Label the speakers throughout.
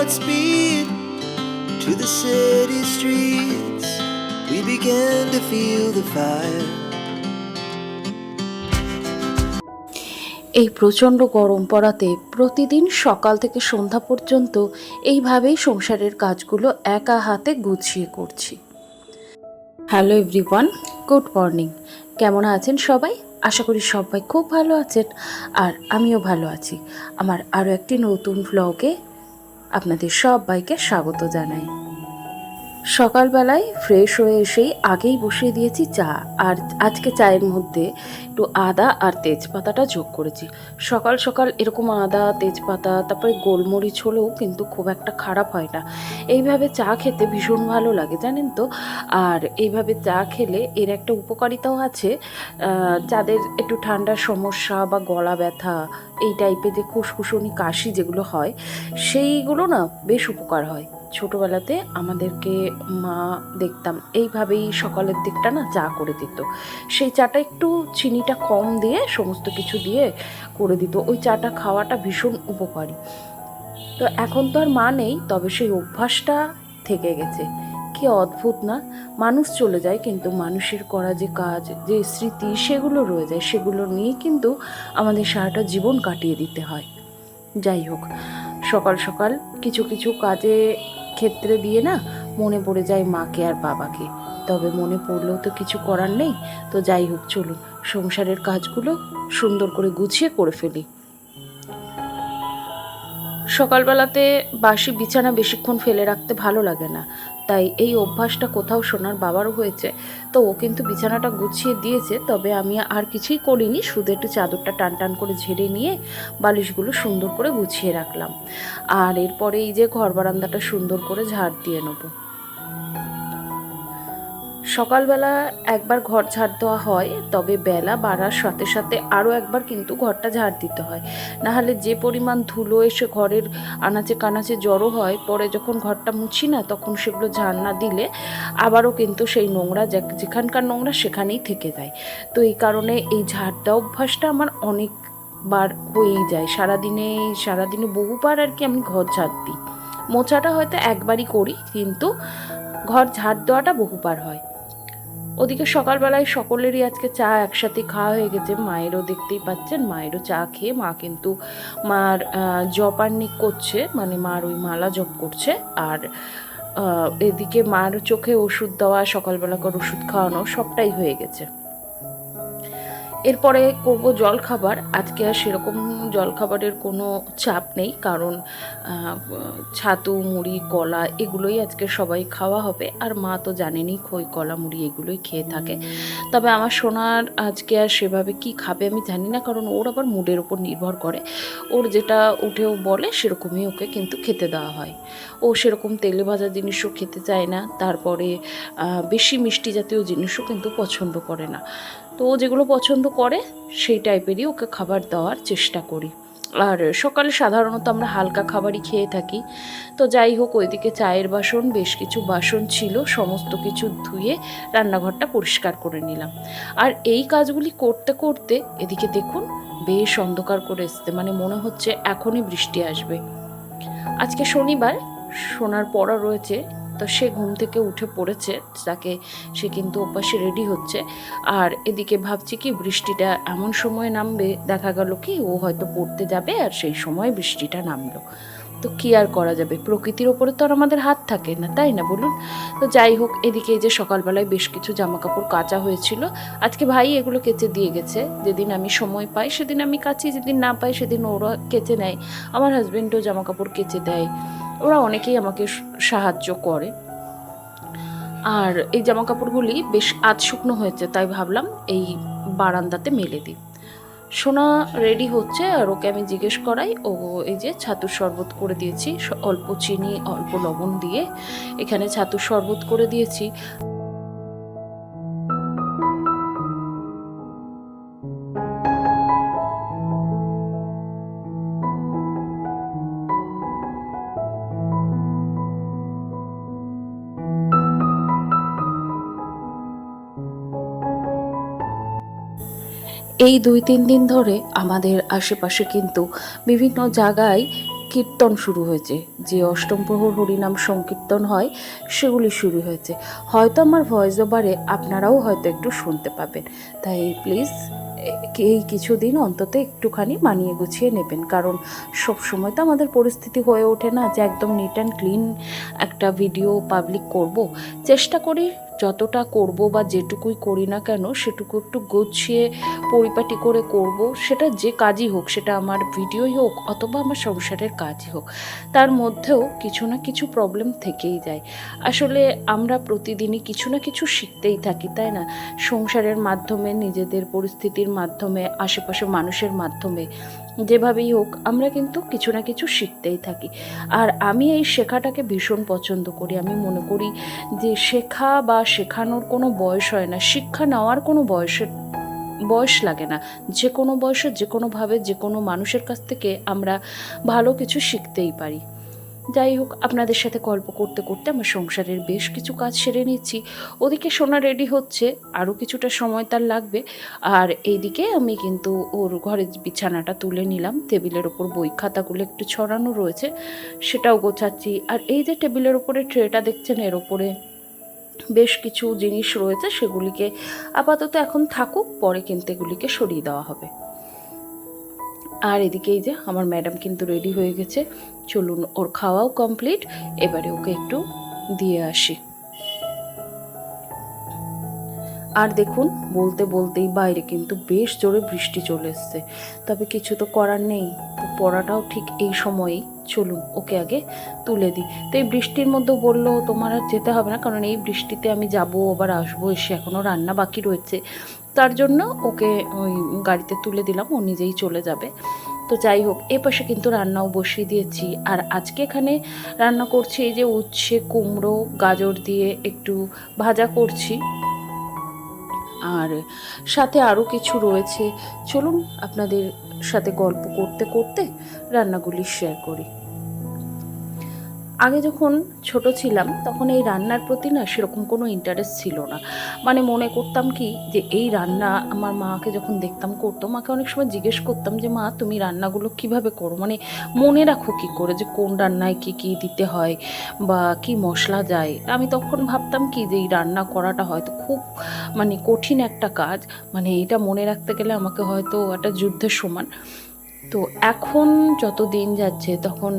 Speaker 1: Godspeed to the city streets. We began to feel the fire.
Speaker 2: এই প্রচণ্ড গরম পড়াতে প্রতিদিন সকাল থেকে সন্ধ্যা পর্যন্ত এইভাবেই সংসারের কাজগুলো একা হাতে গুছিয়ে করছি। Hello everyone, good morning. কেমন আছেন সবাই? আশা করি সবাই খুব ভালো আছেন, আর আমিও ভালো আছি। আমার আরও একটি নতুন ভ্লগে আপনাদের সবাইকে স্বাগত জানাই। সকালবেলায় ফ্রেশ হয়ে এসেই আগেই বসিয়ে দিয়েছি চা, আর আজকে চায়ের মধ্যে একটু আদা আর তেজপাতাটা যোগ করেছি। সকাল সকাল এরকম আদা, তেজপাতা, তারপরে গোলমরিচ হলেও কিন্তু খুব একটা খারাপ হয় না। এইভাবে চা খেতে ভীষণ ভালো লাগে, জানেন তো। আর এইভাবে চা খেলে এর একটা উপকারিতাও আছে। যাদের একটু ঠান্ডার সমস্যা বা গলা ব্যথা, এই টাইপের যে খুসখুসনি কাশি যেগুলো হয়, সেইগুলো না বেশ উপকার হয়। ছোটোবেলাতে আমাদেরকে মা দেখতাম এইভাবেই সকালের দিকটা না চা করে দিত। সেই চাটা একটু চিনিটা কম দিয়ে সমস্ত কিছু দিয়ে করে দিত। ওই চাটা খাওয়াটা ভীষণ উপকারী। তো এখন তো আর মা নেই, তবে সেই অভ্যাসটা থেকে গেছে। কি অদ্ভুত না, মানুষ চলে যায় কিন্তু মানুষের করা যে কাজ, যে স্মৃতি, সেগুলো রয়ে যায়। সেগুলো নিয়ে কিন্তু আমাদের সারাটা জীবন কাটিয়ে দিতে হয়। যাই হোক, সকাল সকাল কিছু কিছু কাজে ক্ষেত্রে দিয়ে না মনে পড়ে যায় মাকে আর বাবাকে। তবে মনে পড়লেও তো কিছু করার নেই। তো যাই হোক, চলুন সংসারের কাজগুলো সুন্দর করে গুছিয়ে করে ফেলি। সকালবেলাতে বাসি বিছানা বেশিক্ষণ ফেলে রাখতে ভালো লাগে না, তাই এই অভ্যাসটা কোথাও সোনার বাবারও হয়েছে। তো ও কিন্তু বিছানাটা গুছিয়ে দিয়েছে, তবে আমি আর কিছুই করিনি, শুধু একটু চাদরটা টান টান করে ঝেড়ে নিয়ে বালিশগুলো সুন্দর করে গুছিয়ে রাখলাম। আর এরপরে এই যে ঘর বারান্দাটা সুন্দর করে ঝাড় দিয়ে নেবো। সকালবেলা একবার ঘর ঝাড় দেওয়া হয়, তবে বেলা বাড়ার সাথে সাথে আরও একবার কিন্তু ঘরটা ঝাড় দিতে হয়। নাহলে যে পরিমাণ ধুলো এসে ঘরের আনাচে কানাচে জড়ো হয়, পরে যখন ঘরটা মুছি না, তখন সেগুলো ঝাড় না দিলে আবারও কিন্তু সেই নোংরা যেখানকার নোংরা সেখানেই থেকে যায়। তো এই কারণে এই ঝাড় দেওয়া অভ্যাসটা আমার অনেকবার হয়েই যায়। সারাদিনে বহুবার আর কি আমি ঘর ঝাড় দিই। মোছাটা হয়তো একবারই করি, কিন্তু ঘর ঝাড় দেওয়াটা বহুবার হয়। ওদিকে সকালবেলায় সকলেরই আজকে চা একসাথে খাওয়া হয়ে গেছে। মায়েরও দেখতেই পাচ্ছেন, মায়েরও চা খেয়ে মা কিন্তু মার জপান্নিক করছে, মানে মার ওই মালা জপ করছে। আর এদিকে মার চোখে ওষুধ দেওয়া, সকালবেলাকার ওষুধ খাওয়ানো সবটাই হয়ে গেছে। এরপরে করব জলখাবার। আজকে আর সেরকম জলখাবারের কোনো চাপ নেই, কারণ ছাতু, মুড়ি, কলা এগুলোই আজকে সবাই খাওয়া হবে। আর মা তো জানেনই, খই, কলা, মুড়ি এগুলোই খেয়ে থাকে। তবে আমার সোনার আজকে আর সেভাবে কি খাবে আমি জানি না, কারণ ওর আবার মুডের উপর নির্ভর করে। ওর যেটা উঠেও বলে সেরকমই ওকে কিন্তু খেতে দেওয়া হয়। ও সেরকম তেলে ভাজা জিনিসও খেতে চায় না, তারপরে বেশি মিষ্টি জাতীয় জিনিসও কিন্তু পছন্দ করে না। তো ও যেগুলো পছন্দ করে সেই টাইপেরই ওকে খাবার দেওয়ার চেষ্টা করি। আর সকালে সাধারণত আমরা হালকা খাবারই খেয়ে থাকি। তো যাই হোক, ওইদিকে চায়ের বাসন, বেশ কিছু বাসন ছিল, সমস্ত কিছু ধুয়ে রান্নাঘরটা পরিষ্কার করে নিলাম। আর এই কাজগুলি করতে করতে এদিকে দেখুন বেশ অন্ধকার করে এসছে, মানে মনে হচ্ছে এখনই বৃষ্টি আসবে। আজকে শনিবার, সোনার পড়া রয়েছে, তো সে ঘুম থেকে উঠে পড়েছে, সে কিন্তু ওপাশে রেডি হচ্ছে। আর এদিকে ভাবছি কি বৃষ্টিটা এমন সময় নামবে, দেখা গেল কি ও হয়তো পড়তে যাবে আর সেই সময় বৃষ্টিটা নামলো। তো কি আর করা যাবে, প্রকৃতির ওপরে তো আর আমাদের হাত থাকে না, তাই না বলুন? তো যাই হোক, এদিকে এই যে সকালবেলায় বেশ কিছু জামা কাপড় কাচা হয়েছিল, আজকে ভাই এগুলো কেচে দিয়ে গেছে। যেদিন আমি সময় পাই সেদিন আমি কাচি, যেদিন না পাই সেদিন ওরা কেচে নেয়। আমার হাজবেন্ডও জামা কাপড় কেচে দেয়, ওরা অনেকেই আমাকে সাহায্য করে। আর এই জামা কাপড়গুলি বেশ আধ শুকনো হয়েছে, তাই ভাবলাম এই বারান্দাতে মেলে দিই। সোনা রেডি হচ্ছে, আর ওকে আমি জিজ্ঞেস করাই। ও এই যে ছাতুর শরবত করে দিয়েছি, অল্প চিনি অল্প লবণ দিয়ে এখানে ছাতুর শরবত করে দিয়েছি। এই 2-3 দিন ধরে আমাদের আশেপাশে কিন্তু বিভিন্ন জায়গায় কীর্তন শুরু হয়েছে, যে অষ্টম প্রহর হরিনাম সংকীর্তন হয় সেগুলি শুরু হয়েছে। হয়তো আমার ভয়েস ওভারে আপনারাও হয়তো একটু শুনতে পাবেন, তাই প্লিজ এই কিছুদিন অন্তত একটুখানি মানিয়ে গুছিয়ে নেবেন, কারণ সব সময় তো আমাদের পরিস্থিতি হয়ে ওঠে না যে একদম নিট অ্যান্ড ক্লিন একটা ভিডিও পাবলিক করব। চেষ্টা করি যতটা করব বা যেটুকুই করি না কেন সেটুকু একটু গুছিয়ে পরিপাটি করে করব, সেটা যে কাজই হোক, সেটা আমার ভিডিওই হোক অথবা আমার সংসারের কাজই হোক, তার মধ্যেও কিছু না কিছু প্রবলেম থেকেই যায়। আসলে আমরা প্রতিদিনই কিছু না কিছু শিখতেই থাকি, তাই না? সংসারের মাধ্যমে, নিজেদের পরিস্থিতির মাধ্যমে, আশেপাশে মানুষের মাধ্যমে, যেভাবেই হোক আমরা কিন্তু কিছু না কিছু শিখতেই থাকি। আর আমি এই শেখাটাকে ভীষণ পছন্দ করি। আমি মনে করি যে শেখা বা শেখানোর কোনো বয়স হয় না, শিক্ষা নেওয়ার কোনো বয়স লাগে না। যে কোনো বয়সে, যে কোনোভাবে, যে কোনো মানুষের কাছ থেকে আমরা ভালো কিছু শিখতেই পারি। যাই হোক, আপনাদের সাথে গল্প করতে করতে আমার সংসারের বেশ কিছু কাজ সেরে নিচ্ছি। ওদিকে সোনা রেডি হচ্ছে, আরও কিছুটা সময় তার লাগবে। আর এইদিকে আমি কিন্তু ওর ঘরের বিছানাটা তুলে নিলাম, টেবিলের ওপর বই খাতাগুলো একটু ছড়ানো রয়েছে সেটাও গোছাচ্ছি। আর এই যে টেবিলের ওপরে ট্রেটা দেখছেন, এর ওপরে বেশ কিছু জিনিস রয়েছে, সেগুলিকে আপাতত এখন থাকুক, পরে কিন্তু এগুলিকে সরিয়ে দেওয়া হবে। আর এদিকে এই যে আমার ম্যাডাম কিন্তু রেডি হয়ে গেছে, চলুন ওর খাওয়াও কমপ্লিট, এবারে ওকে একটু দিয়ে আসি। আর দেখুন, বলতে বলতেই বাইরে কিন্তু বেশ জোরে বৃষ্টি চলে এসছে, তবে কিছু তো করার নেই, পড়াটাও ঠিক এই সময়েই। চলুন ওকে আগে তুলে দিই। তো এই বৃষ্টির মধ্যে বললো তোমার আর যেতে হবে না, কারণ এই বৃষ্টিতে আমি যাব আবার আসবো, এসে এখনও রান্না বাকি রয়েছে, তার জন্য ওকে ওই গাড়িতে তুলে দিলাম, ও নিজেই চলে যাবে। তো যাই হোক, এ পাশে কিন্তু রান্নাও বসিয়ে দিয়েছি। আর আজকে এখানে রান্না করছি এই যে উচ্ছে, কুমড়ো, গাজর দিয়ে একটু ভাজা করছি, আর সাথে আরও কিছু রয়েছে। চলুন আপনাদের সাথে গল্প করতে করতে রান্নাগুলি শেয়ার করি। আগে যখন ছোট ছিলাম তখন এই রান্নার প্রতি না সেরকম কোনো ইন্টারেস্ট ছিল না। মানে মনে করতাম কি যে এই রান্না আমার মাকে যখন দেখতাম করতো, মাকে অনেক সময় জিজ্ঞেস করতাম যে মা তুমি রান্নাগুলো কিভাবে করো, মানে মনে রাখো কী করে যে কোন রান্নায় কী কী দিতে হয় বা কী মশলা যায়। আমি তখন ভাবতাম কি যে এই রান্না করাটা হয়তো খুব মানে কঠিন একটা কাজ, মানে এটা মনে রাখতে গেলে আমাকে হয়তো একটা যুদ্ধের সমান। তো এখন যত দিন যাচ্ছে তখন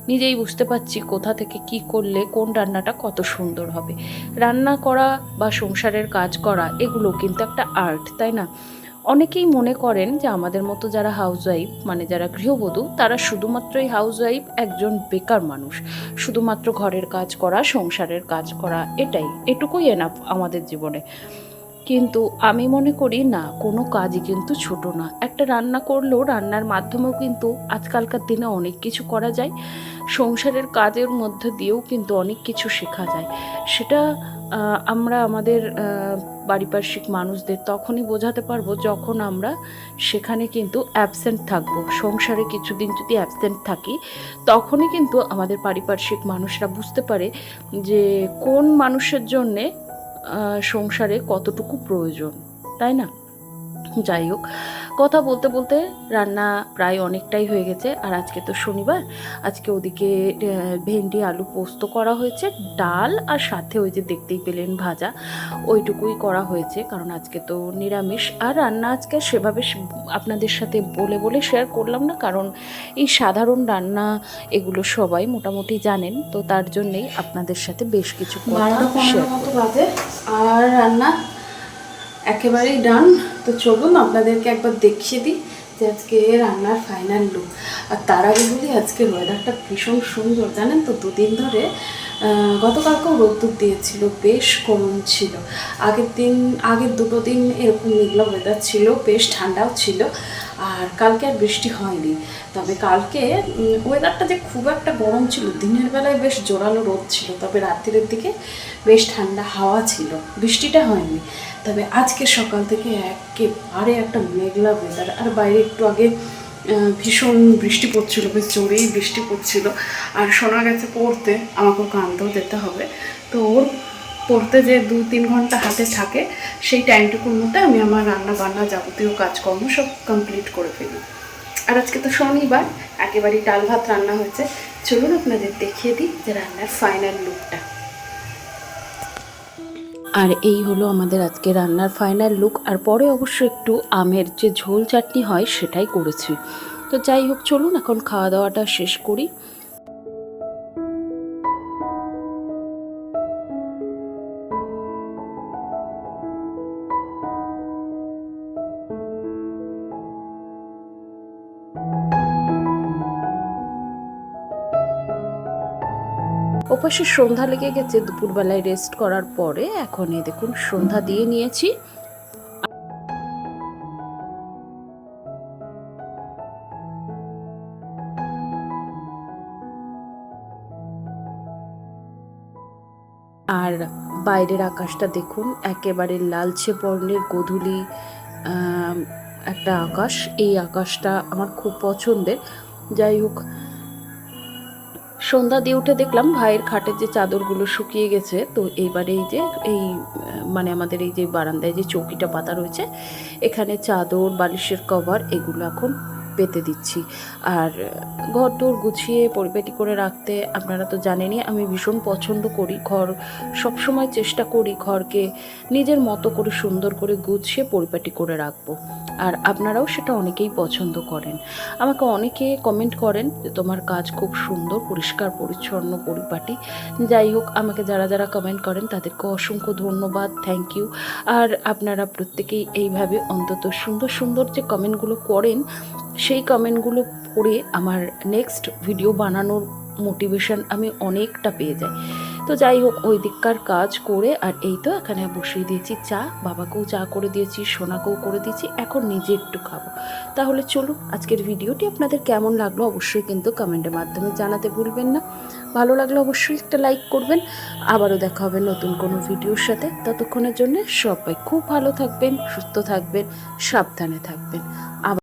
Speaker 2: নিজেই বুঝতে পারছি কোথা থেকে কি করলে কোন রান্নাটা কত সুন্দর হবে। রান্না করা বা সংসারের কাজ করা এগুলো কিন্তু একটা আর্ট, তাই না? অনেকেই মনে করেন যে আমাদের মতো যারা হাউসওয়াইফ, মানে যারা গৃহবধূ, তারা শুধুমাত্রই হাউসওয়াইফ, একজন বেকার মানুষ, শুধুমাত্র ঘরের কাজ করা, সংসারের কাজ করা, এটুকুই এনাফ আমাদের জীবনে। কিন্তু আমি মনে করি না, কোনো কাজই কিন্তু ছোট না। একটা রান্না করলেও, রান্নার মাধ্যমেও কিন্তু আজকালকার দিনে অনেক কিছু করা যায়। সংসারের কাজের মধ্যে দিয়েও কিন্তু অনেক কিছু শেখা যায়। সেটা আমরা আমাদের পারিপার্শ্বিক মানুষদের তখনই বোঝাতে পারবো যখন আমরা সেখানে কিন্তু অ্যাবসেন্ট থাকবো। সংসারে কিছুদিন যদি অ্যাবসেন্ট থাকি, তখনই কিন্তু আমাদের পারিপার্শ্বিক মানুষরা বুঝতে পারে যে কোন মানুষের জন্যে সংসারে কতটুকু প্রয়োজন, তাই না? যাই হোক, কথা বলতে বলতে রান্না প্রায় অনেকটাই হয়ে গেছে। আর আজকে তো শনিবার, আজকে ওদিকে ভেন্ডি আলু পোস্ত করা হয়েছে, ডাল, আর সাথে ওই যে দেখতেই পেলেন ভাজা, ওইটুকুই করা হয়েছে, কারণ আজকে তো নিরামিষ। আর রান্না আজকে সেভাবে আপনাদের সাথে বলে বলে শেয়ার করলাম না, কারণ এই সাধারণ রান্না এগুলো সবাই মোটামুটি জানেন, তো তার জন্যেই আপনাদের সাথে বেশ কিছু কথা শেয়ার বাজে। আর রান্না একেবারেই ডান। তো চলুন আপনাদেরকে একবার দেখিয়ে দিই যে আজকে রান্নার ফাইনাল লুক। আর তার আগে বলি, আজকের ওয়েদারটা ভীষণ সুন্দর, জানেন তো? দুদিন ধরে গতকালকেও রোদ্দুর দিয়েছিল, বেশ গরম ছিল। আগের দুটো দিন এরকম মেঘলা ওয়েদার ছিল, বেশ ঠান্ডাও ছিল। আর কালকে আর বৃষ্টি হয়নি, তবে কালকে ওয়েদারটা যে খুব একটা গরম ছিল, দিনের বেলায় বেশ জোরালো রোদ ছিল, তবে রাত্রির দিকে বেশ ঠান্ডা হাওয়া ছিল, বৃষ্টিটা হয়নি। তবে আজকে সকাল থেকে একেবারে একটা মেঘলা ওয়েদার। আর বাইরে একটু আগে ভীষণ বৃষ্টি পড়ছিল, বেশ জোরেই বৃষ্টি পড়ছিল। আর শোনা গেছে পড়তে, আমাকেও কানতেও যেতে হবে, তো ওর পড়তে যে 2-3 ঘন্টা হাতে থাকে, সেই টাইমটুকুর মধ্যে আমি আমার রান্না বান্না যাবতীয় কাজকর্ম সব কমপ্লিট করে ফেলি। আর আজকে তো শনিবার, একেবারেই ডাল ভাত রান্না হয়েছে। চলুন আপনাদের দেখিয়ে দিই যে রান্নার ফাইনাল লুকটা। আর এই হলো আমাদের আজকে রান্নার ফাইনাল লুক। আর পরে অবশ্য একটু আমের যে ঝোল চাটনি হয় সেটাই করেছি। তো যাই হোক, চলুন এখন খাওয়া দাওয়াটা শেষ করি। ওপাশে সন্ধ্যা লেগে গেছে, দুপুরবেলায় রেস্ট করার পরে এখন এই দেখুন সন্ধ্যা দিয়ে নিয়েছি। আর বাইরের আকাশটা দেখুন, একেবারে লালচে বর্ণের গোধূলি একটা আকাশ। এই আকাশটা আমার খুব পছন্দের। যাই হোক, সন্ধ্যা দিয়ে উঠে দেখলাম ভাইয়ের খাটের যে চাদরগুলো শুকিয়ে গেছে। তো এইবারে এই যে মানে আমাদের এই যে বারান্দায় যে চৌকিটা পাতা রয়েছে, এখানে চাদর, বালিশের কভার এগুলো এখন পেতে দিচ্ছি। আর ঘর দোর গুছিয়ে পরিপাটি করে রাখতে আপনারা তো জানেনই আমি ভীষণ পছন্দ করি। ঘর সবসময় চেষ্টা করি ঘরকে নিজের মতো করে সুন্দর করে গুছিয়ে পরিপাটি করে রাখবো। আর আপনারাও সেটা অনেকেই পছন্দ করেন। আমাকে অনেকে কমেন্ট করেন যে তোমার কাজ খুব সুন্দর, পরিষ্কার পরিচ্ছন্ন, পরিপাটি। যাই হোক, আমাকে যারা যারা কমেন্ট করেন তাদেরকে অসংখ্য ধন্যবাদ, থ্যাংক ইউ। আর আপনারা প্রত্যেকেই এইভাবে অন্তত সুন্দর সুন্দর যে কমেন্টগুলো করেন, সেই কমেন্টগুলো পড়ে আমার নেক্সট ভিডিও বানানোর মোটিভেশন আমি অনেকটা পেয়ে যাই। তো যাই হোক, ওই দিককার কাজ করে আর এই তো এখানে বসিয়ে দিয়েছি চা। বাবাকেও চা করে দিয়েছি, সোনাকেও করে দিয়েছি, এখন নিজে একটু খাবো। তাহলে চলুন, আজকের ভিডিওটি আপনাদের কেমন লাগলো অবশ্যই কিন্তু কমেন্টের মাধ্যমে জানাতে ভুলবেন না। ভালো লাগলে অবশ্যই একটা লাইক করবেন। আবারও দেখা হবে নতুন কোনো ভিডিওর সাথে। ততক্ষণের জন্য সবাই খুব ভালো থাকবেন, সুস্থ থাকবেন, সাবধানে থাকবেন।